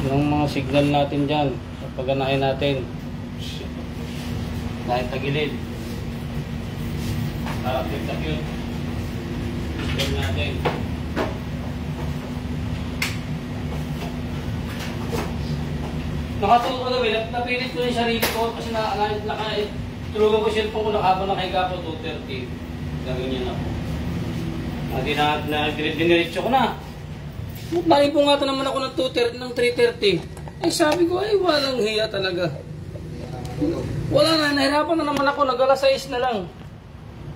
Yung mga signal natin dyan, paganahin natin. Dahil tagilid. Nakapit yun. Signal natin. Nakatulog ko na, napilit ko yung sarili ko kasi tulugan ko yung cellphone ko nakabang nakahiga ko 2:30. Gaganyan ako. Diniretso ko na. Naipungatan naman ako ng 3:30. Ay sabi ko, ay walang hiya talaga. Wala na, nahirapan na naman ako, nag-alas 6 na lang.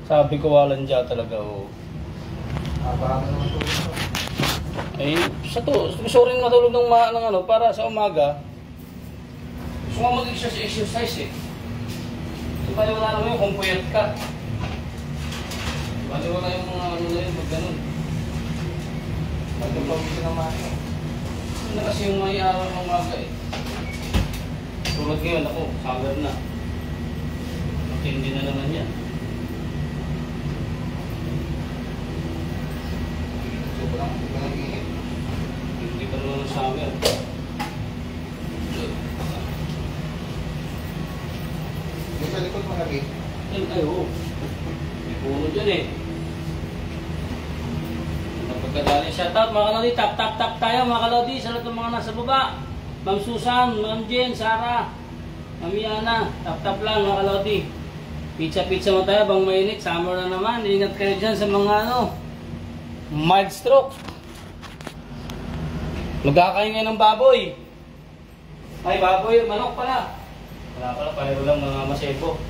Sabi ko, walang dyan talaga. Oh. Ay, gusto rin matulog ng ano, para sa umaga. Gusto nga mag-exercise eh. So, bali wala naman yung kung puyat ka. Bali wala yung mga ano na yun, mag ganun. Pagkapagod ka naman yun. Ano na kasi yung may araw ng umaga eh. Tulad ngayon ako, summer na. Matindi na naman yan. Sobrang init. Hindi pa naman ng summer. Sa likod mo lagi? Ay, oo. May puno dyan eh. Pagkadali, shoutout mga kalodi. Tap tayo mga kalodi. Sa lahat ng mga nasa baba. Ma'am Susan, Ma'am Jen, Sarah, Ma'am Yana. Tap lang mga kalodi. Pizza mo tayo bang mainit. Summer na naman. Ingat kayo dyan sa mga mild stroke. Magkakain ngayon ng baboy. Ay, baboy. Manok pala. Wala pala, pahiro lang mga masebo.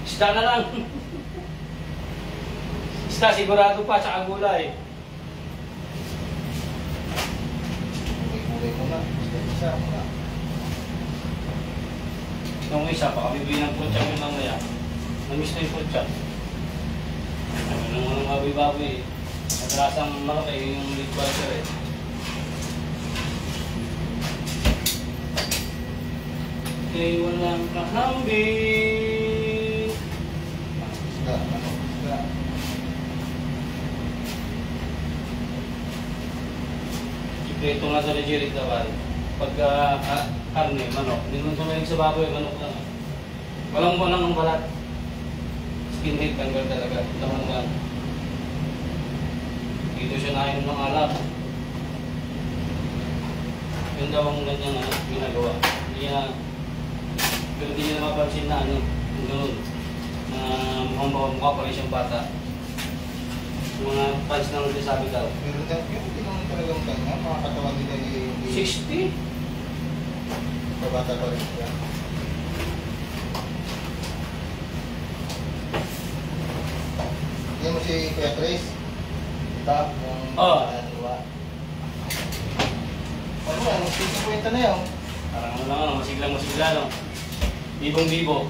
Isda na lang. Isda sigurado pa, tsaka gulay. Gulay mo na. Isa mo na. Yung isa pa, kami bilhin ng putsa yung mamaya. Namiss na yung putsa. Ano nang mga baboy. Madrasang malaki yung lead butter eh. Okay, walang kakambing. Isda. Sikreto nga sa Nigeria dapat. Pagka karne, manok. Hindi mo sumalig sa baboy, manok lang. Walang ang balat. Skinhead, tanggal talaga. Laman lang. Dito siya nainom ng alak. Yun daw ang ganyang ginagawa. Pero hindi niya mapapansin na yung gano'n. Na mukha pa rin siyang bata. Mga fans na nagsasabi daw. Pero hindi naman talagang kanya. Mga katawan nila yung 60? Kabata pa rin siya. Yan mo si Kuya Chris. Top. Oo. Ano yan? 50 na yun. Parang ano lang, masigla lang. Bibong-bibo.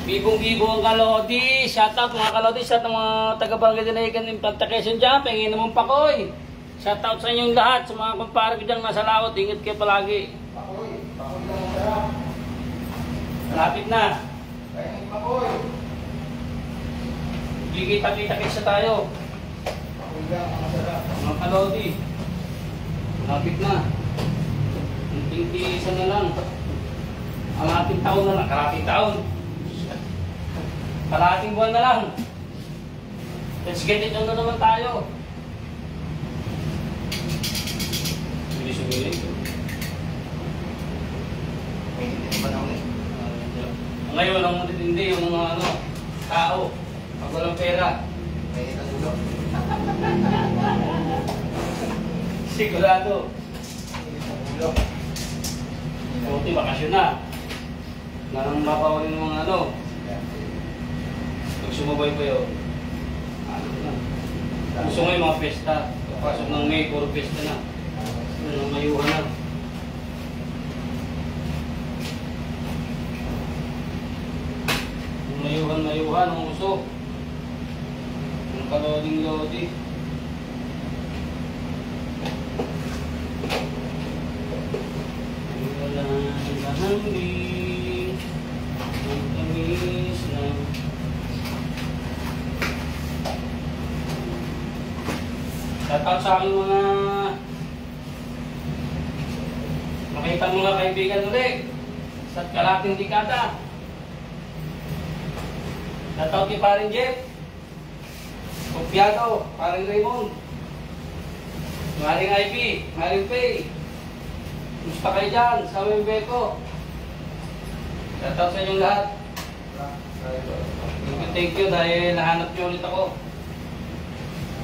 Bibong-bibo ang kalodi. Shoutout mga kalodi. Shoutout ng mga taga-barangay Dinahican ng Planta Quezon dyan. Pengin naman pakoy. Shoutout sa inyong lahat. Sa mga kumpare ko dyan nasa laot. Ingat kayo palagi. Pakoy lang ang sarap. Malapit na. Kaya pakoy. Kita-kita tayo. Pakoy lang ang sarap. Mga kalodi. Malapit na. Isa na lang. Kalahating taon na lang. Kalahating buwan na lang. Let's get it on na naman tayo. Bilis. May hindi naman ako eh. Ngayon, ang matitindi yung mga tao. Pag walang pera. May itagulo. Sigurado. Itagulo. Buti, bakasyon na. Nang mapawalin ng mga Pag sumabay pa yun. Gusto nga yung mga pesta. Kapasok ng May, puro pesta na. Mayuhan na. Mayuhan ang uso. Ang kaloding-lodi. Hangin, ang tamis na. Shoutout sa aking mga makita mga kaibigan ulit sa kalating dekada. Shoutout kay Paring Jeff, Copiado, Paring Raymond, Maring Ivy, Maring Pay. Gusto kayo dyan, sa Wimbeko. Shoutout sa inyong lahat. Thank you dahil nahanap niyo ulit ako.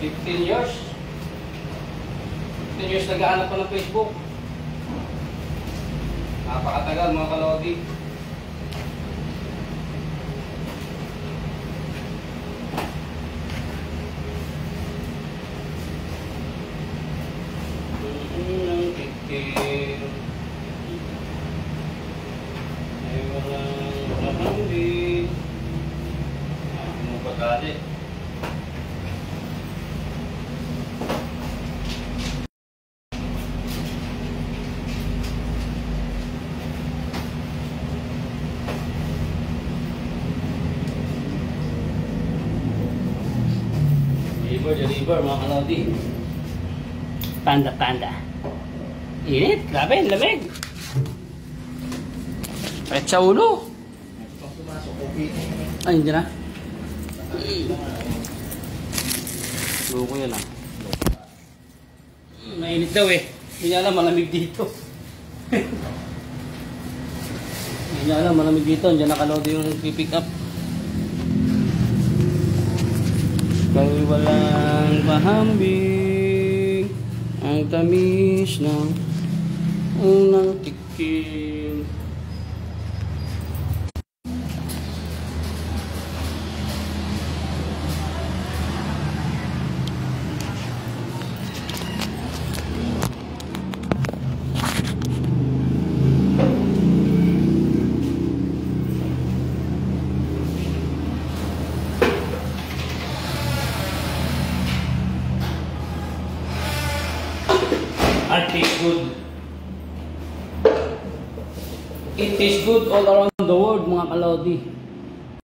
15 years. 15 years nag-aanap ko ng Facebook. Napakatagal mga kalodi. Deliver mga kalodi. Tanda. Init, grabe, lamig. Kahit sa ulo. Ay, hindi na. Loko yan ah. Mainit daw eh. Hindi niya alam, malamig dito. Hindi niya alam, malamig dito. Diyan nakalodi yung pipick up. Kay walang pahambing ang tamis ng unang tikim. It tastes good. It tastes good all around the world mga kalodi.